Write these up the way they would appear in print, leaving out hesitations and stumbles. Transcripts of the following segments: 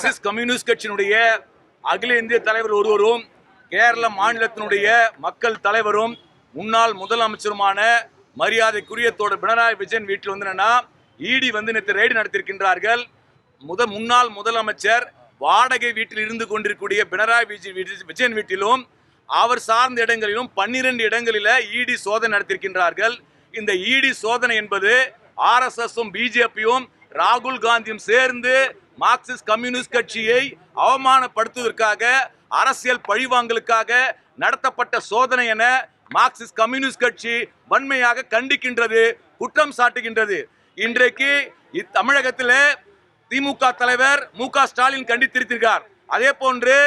Marxist communist கட்சியினுடைய அகில இந்திய தலைவர் ஒருவரும் கேரள மாநிலத்தினுடைய மக்கள் தலைவரும் முன்னாள் முதலமைச்சருமான மரியாதைக்குரிய தோழர் பினராயி விஜயன் வீட்டில் வந்து என்னன்னா இடி வந்து நேற்று ரெய்டு நடத்தியிருக்கின்றார்கள். முன்னாள் முதலமைச்சர் வாடகை வீட்டில் இருந்து கொண்டிருக்கூடிய பினராயி விஜயன் வீட்டிலும் அவர் சார்ந்த இடங்களிலும் 12 இடங்களில் இடி சோதனை நடத்தியிருக்கின்றார்கள். இந்த இடி சோதனை என்பது RSSம் பிஜேபியும் ராகுல் காந்தியும் சேர்ந்து மார்க்சிஸ்ட் கம்யூனிஸ்ட் கட்சியை அவமானப்படுத்துவதற்காக அரசியல் பழிவாங்கலுக்காக நடத்தப்பட்ட சோதனை என மார்க்சிஸ்ட் கம்யூனிஸ்ட் கட்சி வன்மையாக கண்டிக்கின்றது, குற்றம் சாட்டுகின்றது. இன்றைக்கு தமிழகத்தில் திமுக தலைவர் மு.க. ஸ்டாலின் கண்டித்திருக்கிறார். அதே போன்று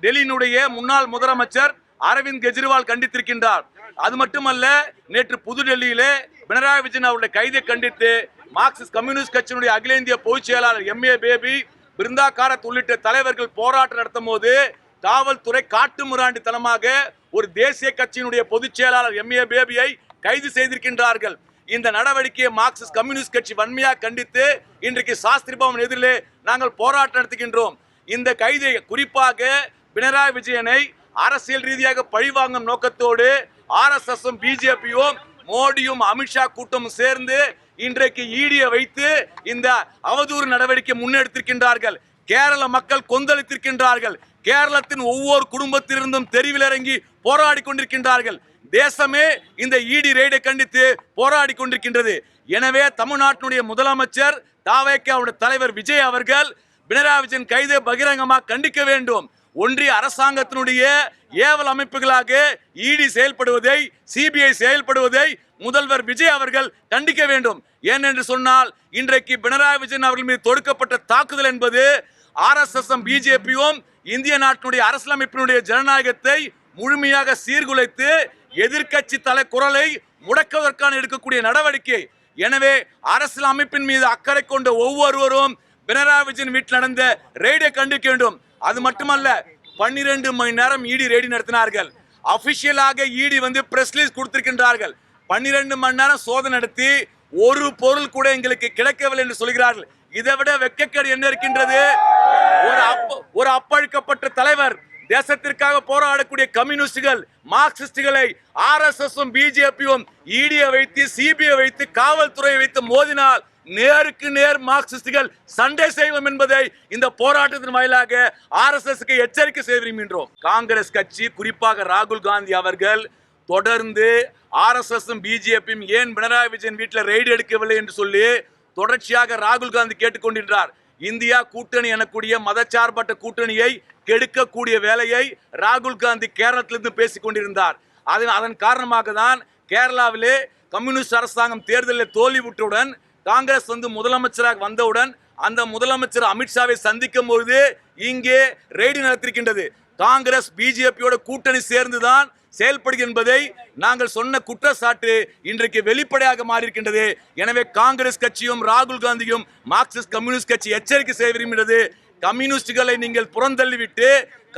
டெல்லியினுடைய முன்னாள் முதலமைச்சர் அரவிந்த் கெஜ்ரிவால் கண்டித்திருக்கின்றார். அது மட்டுமல்ல, நேற்று புதுடெல்லியிலே பினராயி விஜயன் அவருடைய கைதை கண்டித்து மார்க்சிஸ்ட் கம்யூனிஸ்ட் கட்சியினுடைய அகில இந்திய பொதுச் செயலாளர் MA பேபி, பிருந்தா காரத் உள்ளிட்ட தலைவர்கள் போராட்டம் நடத்தும் போது காவல்துறை காட்டுமிராண்டித்தனமாக ஒரு தேசிய கட்சியினுடைய பொதுச் செயலாளர் MA பேபியை கைது செய்திருக்கின்றார்கள். இந்த நடவடிக்கையை மார்க்சிஸ்ட் கம்யூனிஸ்ட் கட்சி வன்மையாக கண்டித்து இன்றைக்கு சாஸ்திரி பவன் எதிரிலே நாங்கள் போராட்டம் நடத்துகின்றோம். இந்த கைதை குறிப்பாக பினராயி விஜயனை அரசியல் ரீதியாக பழிவாங்கும் நோக்கத்தோடு RSSம் பிஜேபியும் மோடியும் அமித்ஷா கூட்டமும் சேர்ந்து இன்றைக்கு ஈடியை வைத்து இந்த அவதூறு நடவடிக்கை முன்னெடுத்திருக்கின்றார்கள். கேரள மக்கள் கொந்தளித்திருக்கின்றார்கள். கேரளத்தின் ஒவ்வொரு குடும்பத்திலிருந்தும் தெருவில் இறங்கி போராடி கொண்டிருக்கின்றார்கள். தேசமே இந்த இடி ரெய்டை கண்டித்து போராடி கொண்டிருக்கின்றது. எனவே தமிழ்நாட்டினுடைய முதலமைச்சர் தாவேக்காவுடைய தலைவர் விஜய் அவர்கள் பினராயி விஜயன் கைதை பகிரங்கமாக கண்டிக்க வேண்டும். ஒன்றிய அரசாங்கத்தினுடைய ஏவல் அமைப்புகளாக இடி செயல்படுவதை, CBI செயல்படுவதை முதல்வர் விஜய் அவர்கள் கண்டிக்க வேண்டும். ஏனென்று சொன்னால் இன்றைக்கு பினராயி விஜயன் அவர்கள் மீது தொடுக்கப்பட்ட தாக்குதல் என்பது RSSம் பிஜேபியும் இந்திய நாட்டினுடைய அரசியலமைப்பினுடைய ஜனநாயகத்தை முழுமையாக சீர்குலைத்து எதிர்கட்சி குரலை முடக்குவதற்கான எடுக்கக்கூடிய நடவடிக்கை. எனவே அரசியல் அமைப்பின் மீது அக்கறை கொண்ட ஒவ்வொருவரும் பினராயி விஜயன் வீட்டில் நடந்த ரெய்டை கண்டிக்க வேண்டும். அது மட்டுமல்ல, 12 மணி நேரம் இடி ரெய்டு நடத்தினார்கள். அபிஷியலாக இடி வந்து பிரஸ் ரிலீஸ் கொடுத்திருக்கின்றார்கள். 12 மணி நேரம் சோதனை நடத்தி ஒரு பொருள் கூட எங்களுக்கு கிடைக்கவில்லை என்று சொல்கிறார்கள். இதை விட வெட்கக்கேடு என்ன இருக்கின்றது? ஒரு அப்பழுக்கப்பட்ட தலைவர், தேசத்திற்காக போராடக்கூடிய கம்யூனிஸ்டுகள், மார்க்சிஸ்டுகளை RSSம் பிஜேபியும் இடியை வைத்து, CBI வைத்து, காவல்துறையை வைத்து மோதினால் நேருக்கு நேர் மார்க்சிஸ்டுகள் சண்டை செய்வோம் என்பதை இந்த போராட்டத்தின் வாயிலாக RSSக்கு எச்சரிக்கை செய்ய விரும்புகின்றோம். காங்கிரஸ் கட்சி, குறிப்பாக ராகுல் காந்தி அவர்கள் தொடர்ந்து RSSம் பிஜேபியும் ஏன் பினராயி விஜயன் வீட்டில் ரெய்டு எடுக்கவில்லை என்று சொல்லி தொடர்ச்சியாக ராகுல் காந்தி கேட்டுக்கொண்டிருக்கிறார். இந்தியா கூட்டணி எனக்கூடிய மதச்சார்பற்ற கூட்டணியை கெடுக்கக்கூடிய வேலையை ராகுல் காந்தி கேரளத்திலிருந்து பேசிக் கொண்டிருந்தார். அதன் காரணமாக தான் கேரளாவிலே கம்யூனிஸ்ட் அரசாங்கம் தேர்தலில் தோல்வியுற்றவுடன் காங்கிரஸ் வந்து முதலமைச்சராக வந்தவுடன் அந்த முதலமைச்சர் அமித்ஷாவை சந்திக்கும் பொழுது இங்கே ரெய்டு நடத்திருக்கின்றது. காங்கிரஸ் பிஜேபியோட கூட்டணி சேர்ந்துதான் செயல்படுகிறது என்பதை நாங்கள் சொன்ன குற்றச்சாட்டு இன்றைக்கு வெளிப்படையாக மாறியிருக்கின்றது. எனவே காங்கிரஸ் கட்சியும் ராகுல் காந்தியும் மார்க்சிஸ்ட் கம்யூனிஸ்ட் கட்சி எச்சரிக்கை செய்ய விரும்புகிறது. கம்யூனிஸ்டுகளை நீங்கள் புறந்தள்ளிவிட்டு,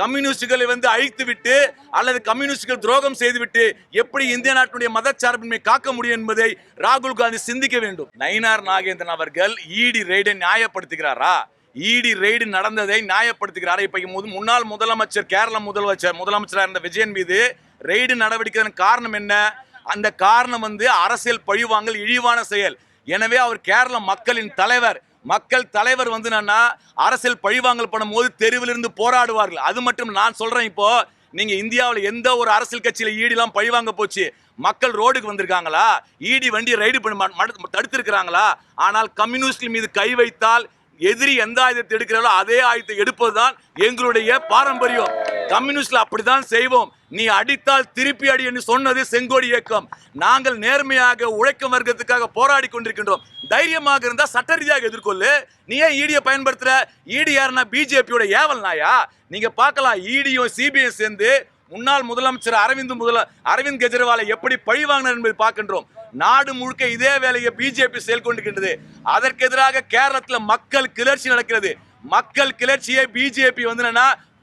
கம்யூனிஸ்டுகளை வந்து அழித்து விட்டு அல்லது கம்யூனிஸ்டுகள் துரோகம் செய்துவிட்டு எப்படி இந்திய நாட்டினுடைய மதச்சார்பின்மை காக்க முடியும் என்பதை ராகுல் காந்தி சிந்திக்க வேண்டும். நயினார் நாகேந்திரன் அவர்கள் இடி ரெய்டை நியாயப்படுத்துகிறாரா? இடி ரெய்டு நடந்ததை நியாயப்படுத்துகிறாரா? இப்ப முன்னாள் முதலமைச்சர், கேரள முதலமைச்சராக இருந்த விஜயன் மீது ரெய்டு நடவடிக்கை காரணம் என்ன? அந்த காரணம் வந்து அரசியல் பழிவாங்கல், இழிவான செயல். எனவே அவர் கேரள மக்களின் தலைவர். மக்கள் தலைவர் வந்து அரசியல் பழிவாங்கல் பண்ணும் போது தெருவிலிருந்து போராடுவார்கள். அது மட்டும் நான் சொல்றேன், இப்போ நீங்க இந்தியாவில் எந்த ஒரு அரசியல் கட்சியில ஈடிலாம் பழிவாங்க போச்சு? மக்கள் ரோடுக்கு வந்திருக்காங்களா? ஈடி வண்டி ரைடு பண்ணி தடுத்திருக்கிறாங்களா? ஆனால் கம்யூனிஸ்ட் மீது கை வைத்தால் எதிரி எந்த ஆயுதத்தை எடுக்கிறாரோ அதே ஆயுதத்தை எடுப்பதுதான் எங்களுடைய பாரம்பரியம். கம்யூனிஸ்ட்ல அப்படித்தான் செய்வோம். நீ அடித்தால் திருப்பி அடி என்று சொன்னது செங்கோடி இயக்கம். நாங்கள் நேர்மையாக உழைக்கும் வர்க்கத்துக்காக போராடி கொண்டிருக்கின்றோம். தைரியமாக இருந்தா சட்ட ரீதியாக எதிர்கொள்ளு. நீ ஏன் ஈடியை பயன்படுத்துற? ஈடி யாருன்னா பிஜேபியோட ஏவல் நாயா? நீங்க பார்க்கலாம், ஈடியும் CBI சேர்ந்து முன்னாள் முதலமைச்சர் அரவிந்த் கெஜ்ரிவாலை எப்படி பழிவாங்கினார் என்பதை பார்க்கின்றோம். நாடு முழுக்க இதே வேலையை பிஜேபி செயல்கொண்டிருக்கின்றது. அதற்கு எதிராக கேரளத்தில் மக்கள் கிளர்ச்சி நடக்கிறது. மக்கள் கிளர்ச்சியை பிஜேபி வந்து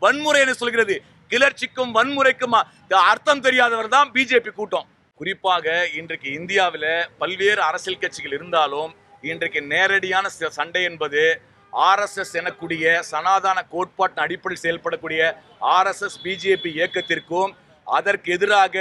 வன்முறை என்று சொல்கிறது. கிளர்ச்சிக்கும் வன்முறைக்கும் அர்த்தம் தெரியாதவர் தான் பிஜேபி கூட்டம். குறிப்பாக இன்றைக்கு இந்தியாவில் பல்வேறு அரசியல் கட்சிகள் இருந்தாலும் இன்றைக்கு நேரடியான சண்டை என்பது RSS எனக்கூடிய சனாதன கோட்பாட்டின் அடிப்படையில் செயல்படக்கூடிய RSS பிஜேபி இயக்கத்திற்கும் அதற்கு எதிராக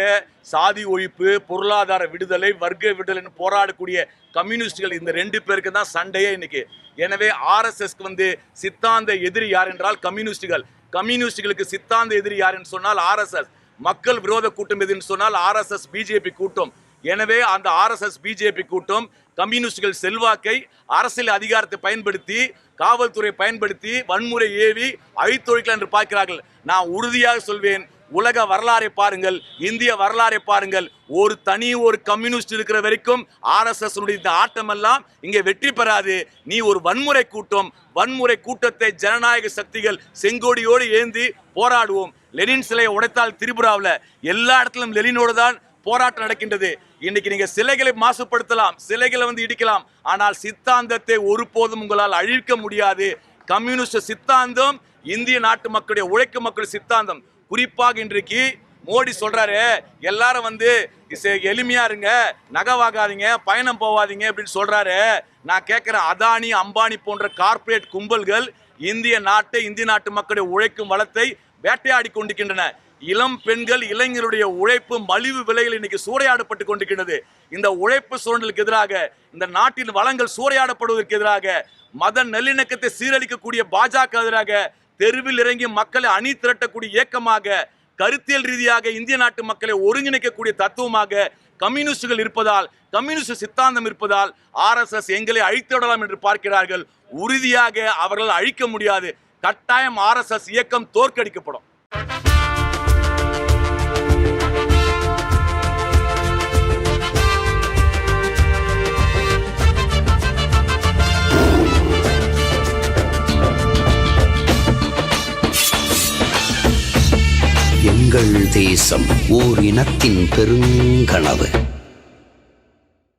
சாதி ஒழிப்பு, பொருளாதார விடுதலை, வர்க்க விடுதலை போராடக்கூடிய கம்யூனிஸ்டுகள் இந்த 2 பேருக்கு தான் சண்டையே இன்னைக்கு. எனவே RSSக்கு சித்தாந்த எதிரி யார் என்றால் கம்யூனிஸ்டுகளுக்கு சித்தாந்த எதிரி யார் என்று சொன்னால் RSS. மக்கள் விரோத கூட்டம் எதுன்னு சொன்னால் RSS பிஜேபி கூட்டம். எனவே அந்த RSS பிஜேபி கூட்டம் கம்யூனிஸ்டுகள் செல்வாக்கை, அரசியல் அதிகாரத்தை பயன்படுத்தி, காவல்துறை பயன்படுத்தி வன்முறை ஏவி அழித்தொழிக்கலாம் என்று பார்க்கிறார்கள். நான் உறுதியாக சொல்வேன், உலக வரலாறை பாருங்கள், இந்திய வரலாறை பாருங்கள், ஒரு கம்யூனிஸ்ட் இருக்கிற வரைக்கும் RSS இந்த ஆட்டம் எல்லாம் இங்கே வெற்றி பெறாது. நீ ஒரு வன்முறை கூட்டத்தை ஜனநாயக சக்திகள் செங்கோடியோடு ஏந்தி போராடுவோம். லெனின் சிலையை உடைத்தால் திரிபுராவில் எல்லா இடத்திலும் லெனினோடு தான் போராட்டம் நடக்கின்றது. இன்னைக்கு நீங்க சிலைகளை மாசுபடுத்தலாம், சிலைகளை இடிக்கலாம், ஆனால் சித்தாந்தத்தை ஒருபோதும் உங்களால் அழிக்க முடியாது. கம்யூனிஸ்ட் சித்தாந்தம் இந்திய நாட்டு மக்களுடைய உழைக்கும் மக்கள் சித்தாந்தம். குறிப்பாக இன்றைக்கு மோடி சொல்றாரு, எல்லாரும் எளிமையா இருங்க, நகை வாங்காதீங்க, பயணம் போவாதீங்க அப்படின்னு சொல்றாரு. நான் கேட்கிறேன், அதானி அம்பானி போன்ற கார்ப்பரேட் கும்பல்கள் இந்திய நாட்டு மக்களுடைய உழைக்கும் வளத்தை வேட்டையாடி கொண்டிருக்கின்றன. இளம் பெண்கள், இளைஞருடைய உழைப்பு மலிவு விலையில் இன்னைக்கு சூறையாடப்பட்டு கொண்டிருக்கிறது. இந்த உழைப்பு சுரண்டலுக்கு எதிராக, இந்த நாட்டின் வளங்கள் சூறையாடப்படுவதற்கு எதிராக, மத நல்லிணக்கத்தை சீரழிக்கக்கூடிய பாஜக எதிராக தெருவில் இறங்கி மக்களை அணி திரட்டக்கூடிய இயக்கமாக, கருத்தியல் ரீதியாக இந்திய நாட்டு மக்களை ஒருங்கிணைக்கக்கூடிய தத்துவமாக கம்யூனிஸ்டுகள் இருப்பதால், கம்யூனிஸ்ட் சித்தாந்தம் இருப்பதால் RSS எங்களை அழித்துவிடலாம் என்று பார்க்கிறார்கள். உறுதியாக அவர்கள் அழிக்க முடியாது. கட்டாயம் RSS இயக்கம் தோற்கடிக்கப்படும். எங்கள் தேசம் ஓர் இனத்தின் பெருங்கனவு.